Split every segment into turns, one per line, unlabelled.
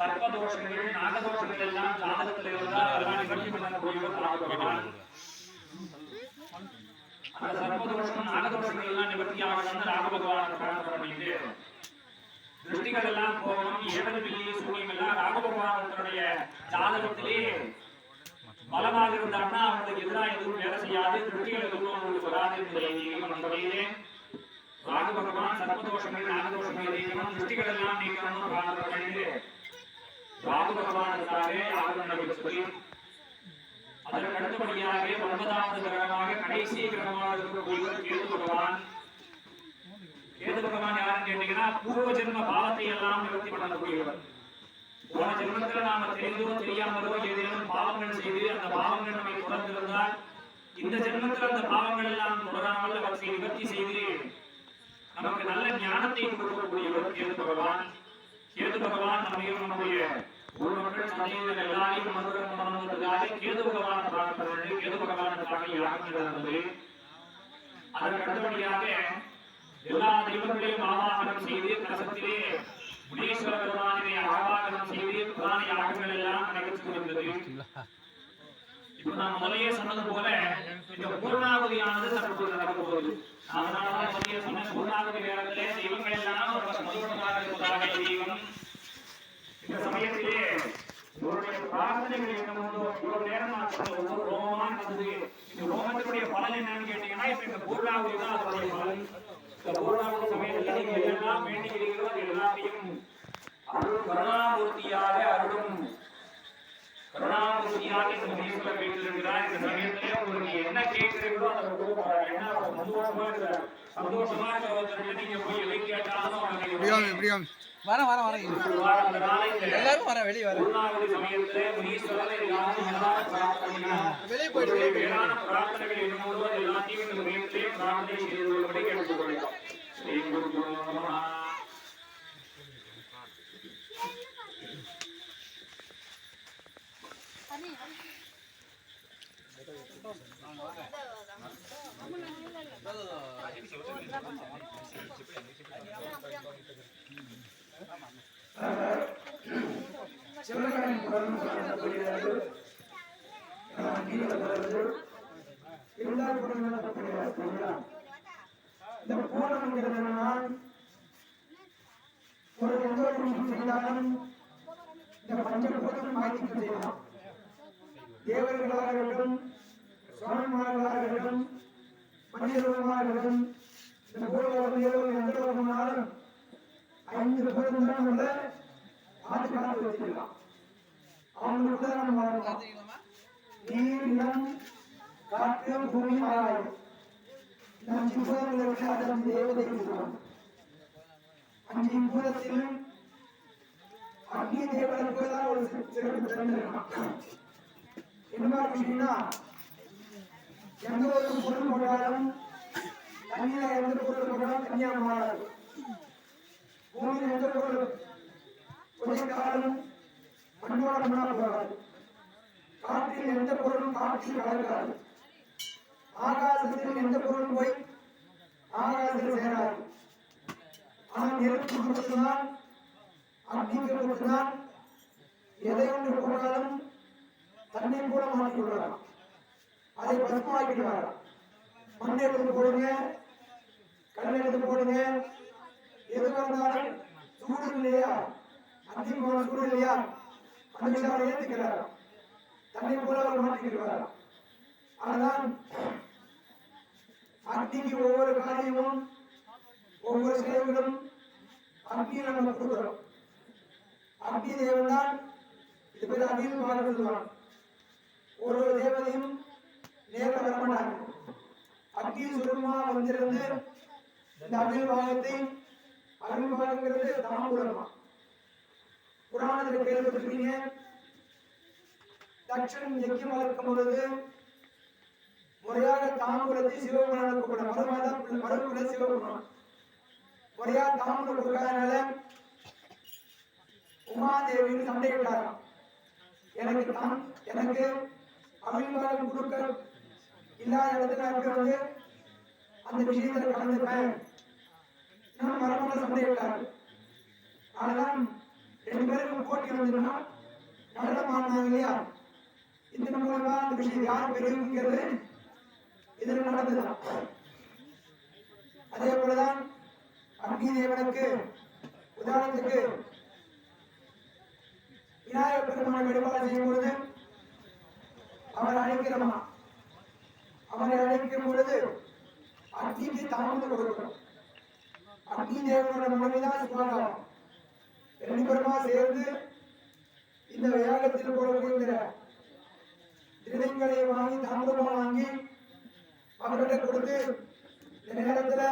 சர்ப்பதோஷங்கள் நாகதோஷங்கள் எல்லாம் ஜாதகத்தில் இருந்தால் அதெல்லாம் நிவர்த்தி பண்ணக்கூடியவர் ராகுபகவான். அந்த சர்ப்பதோஷம் நாகதோஷங்கள் எல்லாம் நிவர்த்தியாக வந்து ராகுபகவான் பிரார்த்தனை பண்ணிட்டு திருஷ்டிகள் எல்லாம் போகணும். ஏழு பில்லி சூனியம் எல்லாம் ராகுபகவானுடைய ஜாதகத்திலே பலமாக இருந்தாங்கன்னா அவங்களுக்கு எதிராக எதுவும் வேலை செய்யாது, திருஷ்டிகள் எதுவும் அவங்களுக்கு வராது என்பதை ராகு பகவான் சர்ப்பதோஷங்கள் நாகதோஷங்கள் நீக்கணும், திருஷ்டிகள் எல்லாம் நீக்கணும் பிரார்த்தனை பண்ணிட்டு ராகு பகவானுக்காக யாகம் சொல்லி அதற்கு அடுத்தபடியாக 9வது கிரகமாக கடைசி கிரகமாக இருக்கக்கூடியவர் கேது பகவான். கேது பகவான் யாருன்னு கேட்டீங்கன்னா பூர்வ ஜென்ம பாவத்தை எல்லாம் நிவர்த்தி பண்ணக்கூடியவர். போன ஜென்மத்தில் நாம தெரிந்தோ தெரியாமலோ ஏதேனும் பாவங்கள் செய்து அந்த பாவங்கள் நம்மை தொடர்ந்திருந்தால் இந்த ஜென்மத்தில் அந்த பாவங்கள் எல்லாம் தொடராமல் அவற்றை நிவர்த்தி செய்து நமக்கு நல்ல ஞானத்தை கொடுக்கக்கூடியவர் கேது பகவான். கேது பகவான் நம்முடைய ஊர்மக்கள் சந்தேகங்கள் எல்லாரையும் மதுரம் பண்ணுவதற்காக கேது பகவான் பிரார்த்தனை கேது பகவானுக்காக யாகம் நடந்தது. அதற்கு அடுத்தபடியாக எல்லா தெய்வங்களையும் ஆவாகனம் செய்து கலசத்திலே முனீஸ்வர பெருமானை ஆவாகனம் செய்து புராண யாகங்கள் எல்லாம் நடைபெற்று வந்தது. இப்ப நாம் முதலையே சொன்னது போல இந்த பூர்ணாவதியானது தற்போது நடக்க போகுது. அதனாலதான் முதலிய சொன்ன பூர்ணாவதி நேரத்திலே தெய்வங்கள் எல்லாம் சந்தோஷமாக இருப்பதாக தெய்வம் இந்த சமயத்திலே இவருடைய பிரார்த்தனைகள் என்னமோ இவ்வளவு நேரம் நான் சொன்ன ஒவ்வொரு ரோமமா நடந்தது. இந்த ரோமத்தினுடைய பலன் என்னன்னு கேட்டீங்கன்னா இப்ப இந்த பூர்ணாவதி தான் அதனுடைய பலன். இந்த பூர்ணாவதி சமயத்தில் நீங்கள் எல்லாம் வேண்டிக்கிறீர்களோ அது எல்லாத்தையும் அருள் கருணாமூர்த்தியாக அருளும் கருணாமூர்த்தியாக இந்த முனீஸ்வரர் கேட்டிருக்கிறார். இந்த சமயத்திலே உங்களுக்கு என்ன கேட்கிறீர்களோ அதை கொடுப்பாரு. என்ன சந்தோஷமா இருக்கிற நீங்க போய் எதை கேட்டாலும்
எல்லாரும் வர வெளியே வர
சமயத்திலே முனீஸ்வரரை வெளியே போயிட்டு வேளாண் பிரார்த்தனைகள் என்னமோ எல்லாத்தையும் இந்த சமயத்திலே பிரார்த்தனை செய்து கொள்ளும்படி கேட்டுக்கொள்கிறோம்.
தேவர்களாகட்டும் சுவாமிமார்களாகட்டும் மனிதர்களாகட்டும் இந்த பூலோகம் எந்த லோகமானாலும் 5 பேரும் தான் உள்ள ஆட்சிக்காரர்கள் வச்சிருக்கான். அவங்களுக்கு தான் நம்ம வாழலாம். நீர் நிலம் காற்று பூமி ஆகாயம் இந்த 5 பூதங்களை விட்டு அதன் தேவதைகள் சொல்லுவாங்க. 5 பூதத்திலும் அக்னி தேவனுக்கு தான் ஒரு சிறப்பு திறந்திருக்கான். என்ன அப்படின்னா எந்த ஒரு பொருள் போட்டாலும் தண்ணியில எந்த பொருள் போட்டாலும் தனியாக மாறாது. பூமியில் எந்த பொருள் கொஞ்சம் காலம் மண்ணோட மண்ணால் போகாது. காற்றில் எந்த பொருளும் காற்றில் கலக்காது. ஆகாசத்தில் எந்த பொருளும் போய் ஆகாசத்தில் சேராது. ஆனால் நெருப்பு கொடுத்துதான் அக்னிக்கு கொடுத்துதான் எதை ஒன்று போனாலும் தண்ணீர் கூட மாற்றி விடலாம். அதை பசுமாக்கிட்டு வரலாம். மண் எடுத்து போடுங்க, கல் எடுத்து போடுங்க, எது வந்தாலும் சூடு இல்லையா, அதிகமான சூடு இல்லையா, அந்த ஏற்றுக்கிறார். தண்ணீர் கூட அவர் மாற்றிக்கிட்டு வரலாம். ஆனால் அக்னிக்கு ஒவ்வொரு காரியமும் ஒவ்வொரு செயல்களும் அக்னியை நம்ம கொடுக்கிறோம். அக்னி தேவன் தான் இது பேர் அகில் வாழ்வான். ஒரு தேவதையும் நேரில் வரமாட்டாங்க. அக்னி சுரூபமாக வந்திருந்து இந்த அகில் பாகத்தை அகில் பாகங்கிறது தாம்பூலமா புராணத்தில் கேள்விப்பட்டிருக்கீங்க. தட்சன் யஜ்யம் வளர்க்கும் பொழுது முறையாக தாம்பூலத்தை சிவபெருமான் கூட மறுபுற சிவபெருமான் முறையாக தாம்பூலம் கொடுக்காதனால உமாதேவியின் சண்டை விட்டாராம். எனக்கு அபிமானம் கொடுக்க இல்லாத இடத்துல இருக்கிறது அந்த விஷயத்தில் கலந்துப்பேன் மரபுல சண்டை விட்டார்கள். ஆனால் 2 பேருக்கும் போட்டி வந்துன்னா நடனம் ஆடினாங்க இல்லையா? இதன் மூலமா அந்த விஷயம் யார் பெரியவங்கிறது இதுல நடந்ததுதான். அதே போலதான் அக்னி தேவனுக்கு உதாரணத்துக்கு விநாயகர் பெருமானை வழிபாடு செய்யும் பொழுது அவரை அழைக்கிறோமா, அவரை அழைக்கும் பொழுது அக்னிக்கு தாமதம் கொடுக்கணும். அக்னி தேவனோட மனைவிதான் சுபாகம். 2 பேருமா சேர்ந்து இந்த யாகத்தில் போடக்கூடிய திருநங்களை வாங்கி தாமதமா வாங்கி அவர்கிட்ட கொடுத்து இந்த நேரத்துல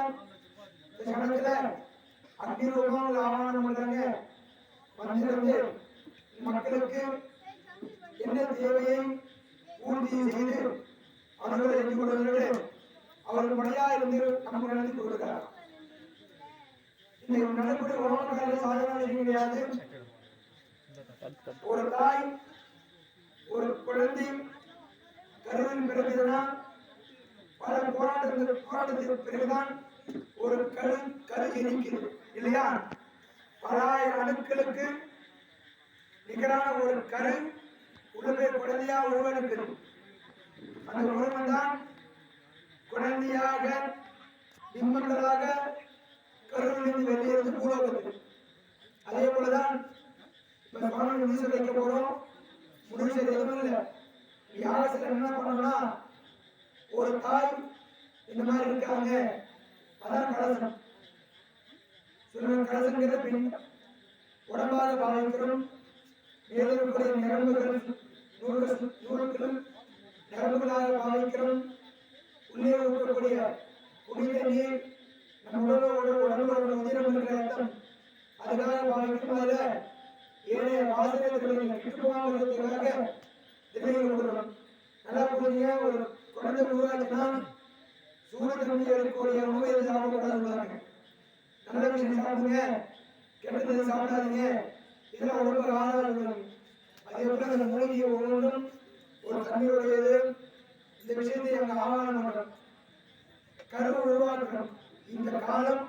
இந்த கணத்துல அக்னி ரூபம் ஆவானம் பண்றாங்க. வந்து மக்களுக்கு என்ன தேவையை பூர்த்தி செய்து அவர்களை எதிர்கொள்வதற்கு அவர்கள் மழையா இருந்து நமக்கு நடத்தி கொடுக்கிறார். இந்த நடக்கூடிய உணவுகளை சாதாரண செய்ய முடியாது. ஒரு தாய் ஒரு குழந்தை கருவின் பிறகுதான் பல போராட்டத்திற்கு பிறகுதான் ஒரு கரு இருக்கிறது இல்லையா? பல ஆயிரம் அணுக்களுக்கு நிகரான ஒரு கரு உடலை குழந்தையா உருவெடுக்கிறது. அந்த உருவம் தான் குழந்தையாக பிம்பங்களாக கருவிலிருந்து வெளியேறது பூலோகத்தில். அதே போலதான் இப்ப சுவாமி முடிச்சு வைக்க போறோம். முடிச்சு எதுவும் இல்லை. யாகத்துல என்ன பண்ணணும்னா ஒரு தாய் இந்த மாதிரி இருக்காங்க, அதான் கலசம். சொல்லுங்க, கலசங்கிறது பின் உடம்பாக பாவிக்கிறோம். மேலும் நரம்புகள் நூறுகளும் நரம்புகளாக பாவிக்கிறோம். உள்ளே இருக்கக்கூடிய புனித நீர் நம்ம உடலோட உதிரம் என்ற அர்த்தம். அதுக்காக பாவிக்கும். அதுல ஏனைய வாசகங்களை கிட்டுவாங்கிறதுக்காக திரையில் விடுறோம். நல்லா புரிஞ்சுங்க. ஒரு குழந்தை உருவாச்சுன்னா சூழல் இருக்கக்கூடிய உணவை சாப்பிடக்கூடாதுங்க. நல்ல விஷயம் சாப்பிடுங்க, கெட்டதை சாப்பிடாதீங்க. இதெல்லாம் உடம்புக்கு ஆதாரம். அதே போல அந்த மூலிகை ஒவ்வொன்றும் ஒரு தன்மையுடையது. இந்த விஷயத்தை அவங்க ஆவானம் பண்றோம். கருவை உருவாக்கணும். இந்த காலம்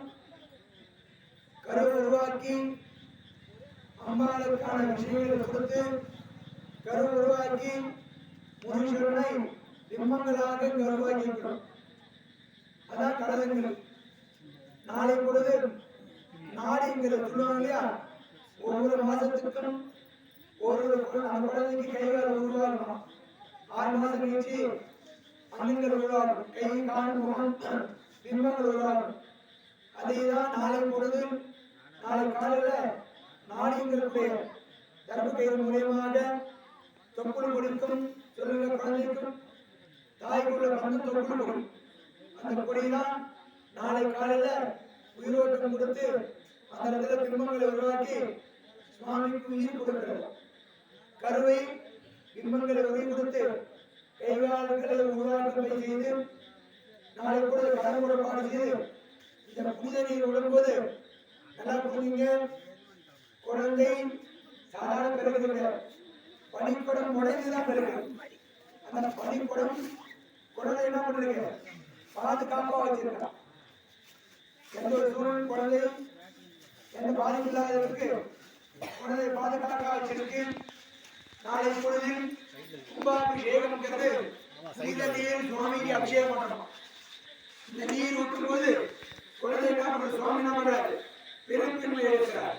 கருவை உருவாக்கி அம்மாளுக்கான விஷயங்களை கொடுத்து கருவை உருவாக்கி மனுஷனை பிம்பங்களாக உருவாக்கியிருக்கிறோம். அதான் கலதங்கள். நாளை பொழுது நாடிங்கிறது சொல்லுவாங்க இல்லையா? ஒவ்வொரு மாசத்துக்கும் ஒரு அந்த குழந்தைக்கு கைகால் உருவாகணும். 6 மாசம் கழிச்சு அண்ணங்கள் உருவாகும். கை கால் முகம் பிம்பங்கள் உருவாகும். அதேதான் நாளை பொழுது நாளை காலையில நாடிங்களுடைய கர்ப்பப்பை மூலியமாக தொப்புள் கொடிக்கும் சொல்லுங்க குழந்தைக்கும் தாய்க்குள்ள வந்து தொப்புள் கொடி. அந்த கொடிதான் நாளை காலையில உயிரோட்டம் கொடுத்து அந்த இடத்துல பிம்பங்களை உருவாக்கி சுவாமிக்கு உயிர் கொடுக்கிறது. கருவை பிம்பங்களை உயிர் கொடுத்து கைகால்களை உருவாக்கத்தை செய்து நாளை கூட கருமுறைப்பாடு செய்து இந்த புனித நீர் விடும்போது நல்லா புரியுங்க. குழந்தை சாதாரண பிறகு பனிக்குடம் உடைந்துதான் பிறகு அந்த பனிக்குடம் குழந்தை என்ன பண்றீங்க பாதுகாப்பா வச்சிருக்கலாம். எந்த ஒரு சூழல் குழந்தை எந்த பாதிப்பு இல்லாதவருக்கு குழந்தை பாதுகாப்பாக வச்சிருக்கு. நாளை பொழுதில் கும்பாபிஷேகம்ங்கிறது புனித நீர் சுவாமிக்கு அபிஷேகம் பண்ணணும். இந்த நீர் ஊற்றும் போது குழந்தை சுவாமி என்ன பண்றாரு? பெருந்தன்மை இருக்கிறார்.